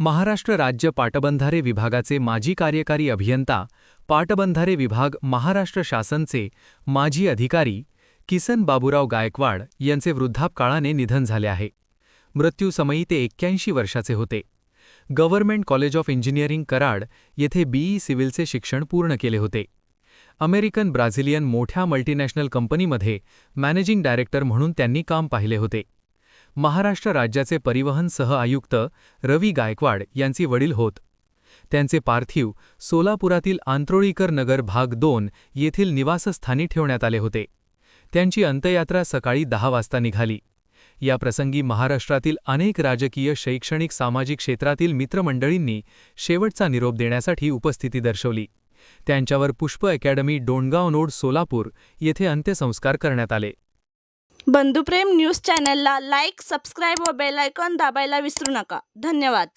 महाराष्ट्र राज्य पाटबंधारे विभागाचे माजी कार्यकारी अभियंता, पाटबंधारे विभाग, महाराष्ट्र शासनचे माजी अधिकारी किसन बाबूराव गायकवाड यांचे वृद्धापकाळाने निधन झाले आहे. मृत्यूसमयी ते 81 वर्षाचे होते. Government college of engineering Karad येथे बीई सिव्हिलचे शिक्षण पूर्ण केले होते. अमेरिकन ब्राझिलियन मोठ्या मल्टीनॅशनल कंपनीमध्ये मॅनेजिंग डायरेक्टर म्हणून त्यांनी काम पाहिले होते. महाराष्ट्र राज्याचे परिवहन सह आयुक्त रवी गायकवाड यांचे वडील होत. त्यांचे पार्थिव सोलापुरातील आंत्रोळीकर नगर भाग 2 येथील निवासस्थानी ठेवण्यात आले होते. त्यांची अंत्ययात्रा सकाळी 10 वाजता निघाली. या प्रसंगी महाराष्ट्रातील अनेक राजकीय, शैक्षणिक, सामाजिक क्षेत्रातील मित्रमंडळींनी शेवटचा निरोप देण्यासाठी उपस्थिती दर्शवली. त्यांच्यावर पुष्प अकॅडमी, डोणगाव नोड, सोलापूर येथे अंत्यसंस्कार करण्यात आले. बंधुप्रेम न्यूज चॅनलला लाईक, सबस्क्राईब व बेल आयकॉन दाबायला विसरू नका. धन्यवाद.